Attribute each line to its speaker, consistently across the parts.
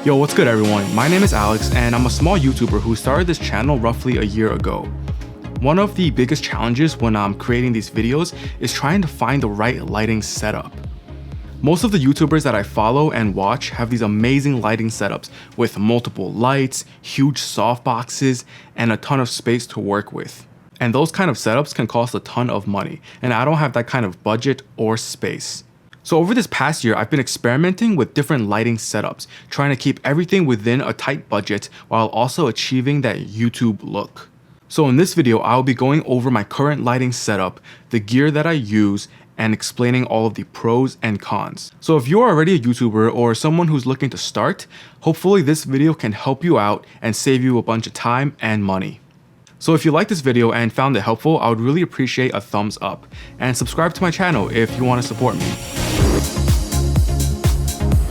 Speaker 1: Yo, what's good everyone? My name is Alex and I'm a small YouTuber who started this channel roughly a year ago. One of the biggest challenges when I'm creating these videos is trying to find the right lighting setup. Most of the YouTubers that I follow and watch have these amazing lighting setups with multiple lights, huge softboxes, and a ton of space to work with. And those kind of setups can cost a ton of money, and I don't have that kind of budget or space. So over this past year, I've been experimenting with different lighting setups, trying to keep everything within a tight budget while also achieving that YouTube look. So in this video, I'll be going over my current lighting setup, the gear that I use, and explaining all of the pros and cons. So if you're already a YouTuber or someone who's looking to start, hopefully this video can help you out and save you a bunch of time and money. So if you liked this video and found it helpful, I would really appreciate a thumbs up, and subscribe to my channel if you want to support me.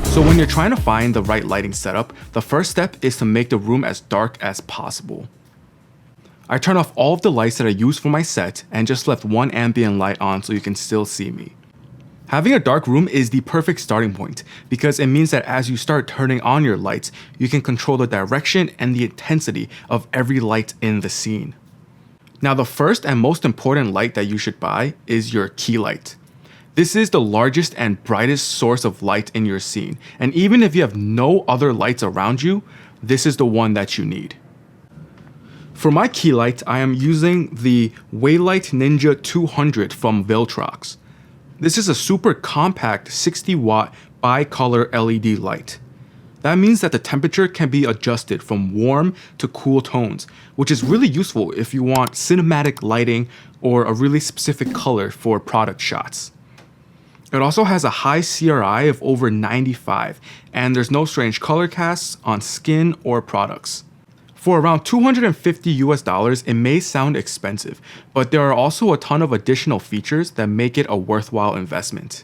Speaker 1: So when you're trying to find the right lighting setup, the first step is to make the room as dark as possible. I turned off all of the lights that I use for my set and just left one ambient light on so you can still see me. Having a dark room is the perfect starting point because it means that as you start turning on your lights, you can control the direction and the intensity of every light in the scene. Now the first and most important light that you should buy is your key light. This is the largest and brightest source of light in your scene, and even if you have no other lights around you, this is the one that you need. For my key light, I am using the Hairlight Ninja 200 from Viltrox. This is a super compact 60 watt bi-color LED light. That means that the temperature can be adjusted from warm to cool tones, which is really useful if you want cinematic lighting or a really specific color for product shots. It also has a high CRI of over 95, and there's no strange color casts on skin or products. For around $250 it may sound expensive, but there are also a ton of additional features that make it a worthwhile investment.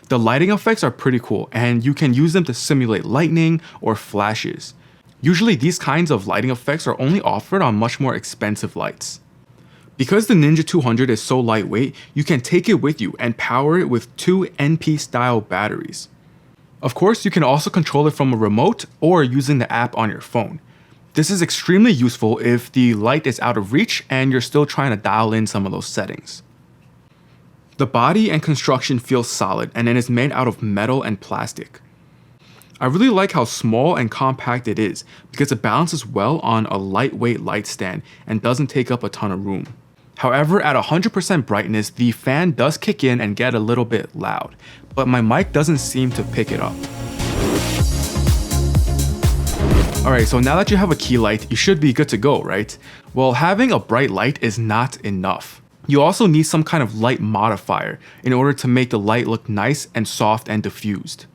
Speaker 1: The lighting effects are pretty cool, and you can use them to simulate lightning or flashes. Usually these kinds of lighting effects are only offered on much more expensive lights. Because the Ninja 200 is so lightweight, you can take it with you and power it with two NP style batteries. Of course, you can also control it from a remote or using the app on your phone. This is extremely useful if the light is out of reach and you're still trying to dial in some of those settings. The body and construction feels solid, and it is made out of metal and plastic. I really like how small and compact it is because it balances well on a lightweight light stand and doesn't take up a ton of room. However, at 100% brightness, the fan does kick in and get a little bit loud, but my mic doesn't seem to pick it up. Alright, so now that you have a key light, you should be good to go, right? Well, having a bright light is not enough. You also need some kind of light modifier in order to make the light look nice and soft and diffused.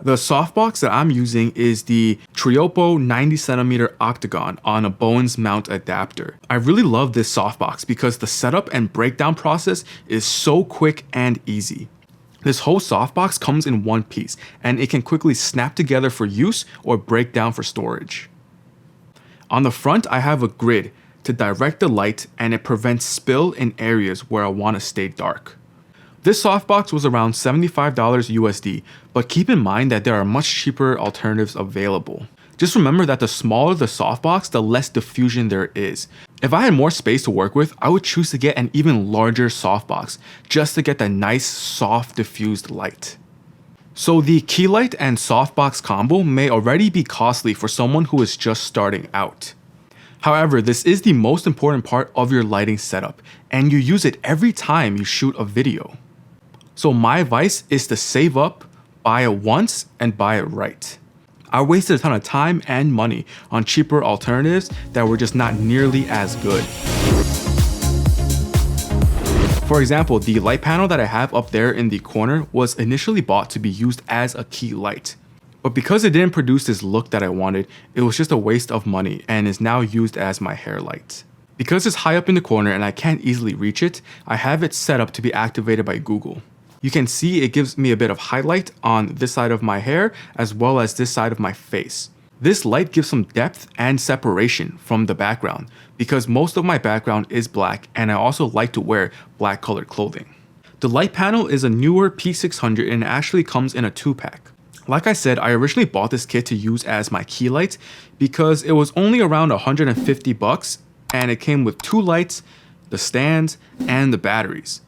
Speaker 1: The softbox that I'm using is the Triopo 90cm octagon on a Bowens mount adapter. I really love this softbox because the setup and breakdown process is so quick and easy. This whole softbox comes in one piece, and it can quickly snap together for use or break down for storage. On the front, I have a grid to direct the light, and it prevents spill in areas where I want to stay dark. This softbox was around $75 USD, but keep in mind that there are much cheaper alternatives available. Just remember that the smaller the softbox, the less diffusion there is. If I had more space to work with, I would choose to get an even larger softbox, just to get that nice, soft, diffused light. So the key light and softbox combo may already be costly for someone who is just starting out. However, this is the most important part of your lighting setup, and you use it every time you shoot a video. So my advice is to save up, buy it once, and buy it right. I wasted a ton of time and money on cheaper alternatives that were just not nearly as good. For example, the light panel that I have up there in the corner was initially bought to be used as a key light. But because it didn't produce this look that I wanted, it was just a waste of money and is now used as my hair light. Because it's high up in the corner and I can't easily reach it, I have it set up to be activated by Google. You can see it gives me a bit of highlight on this side of my hair as well as this side of my face. This light gives some depth and separation from the background because most of my background is black and I also like to wear black colored clothing. The light panel is a newer P600 and it actually comes in a 2-pack. Like I said, I originally bought this kit to use as my key light because it was only around 150 bucks and it came with 2 lights, the stands, and the batteries.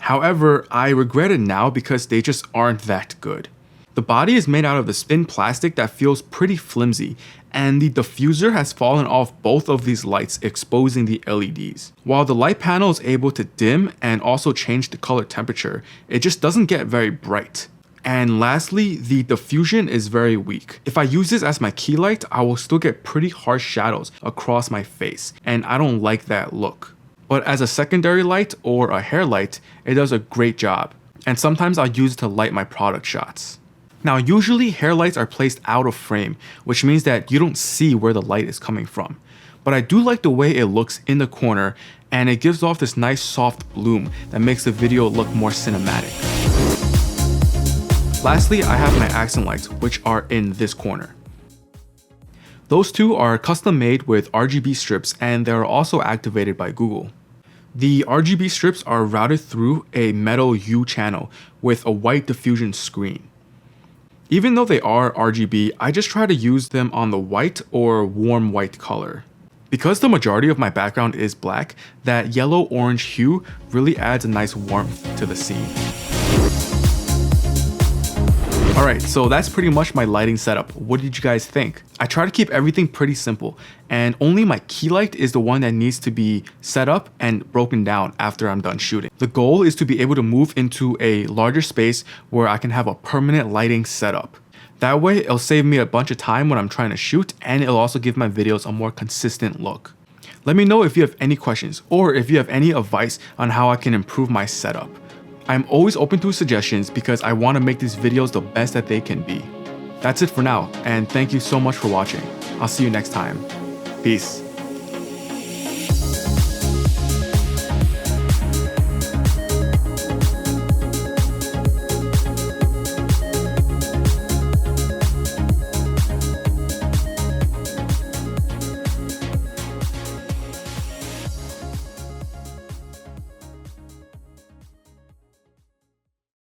Speaker 1: However, I regret it now because they just aren't that good. The body is made out of this thin plastic that feels pretty flimsy, and the diffuser has fallen off both of these lights, exposing the LEDs. While the light panel is able to dim and also change the color temperature, it just doesn't get very bright. And lastly, the diffusion is very weak. If I use this as my key light, I will still get pretty harsh shadows across my face, and I don't like that look. But as a secondary light or a hair light, it does a great job. And sometimes I'll use it to light my product shots. Now, usually hair lights are placed out of frame, which means that you don't see where the light is coming from. But I do like the way it looks in the corner, and it gives off this nice soft bloom that makes the video look more cinematic. Lastly, I have my accent lights, which are in this corner. Those two are custom made with RGB strips, and they are also activated by Google. The RGB strips are routed through a metal U channel with a white diffusion screen. Even though they are RGB, I just try to use them on the white or warm white color. Because the majority of my background is black, that yellow-orange hue really adds a nice warmth to the scene. Alright, so that's pretty much my lighting setup. What did you guys think? I try to keep everything pretty simple, and only my key light is the one that needs to be set up and broken down after I'm done shooting. The goal is to be able to move into a larger space where I can have a permanent lighting setup. That way, it'll save me a bunch of time when I'm trying to shoot, and it'll also give my videos a more consistent look. Let me know if you have any questions, or if you have any advice on how I can improve my setup. I'm always open to suggestions because I want to make these videos the best that they can be. That's it for now, and thank you so much for watching. I'll see you next time. Peace.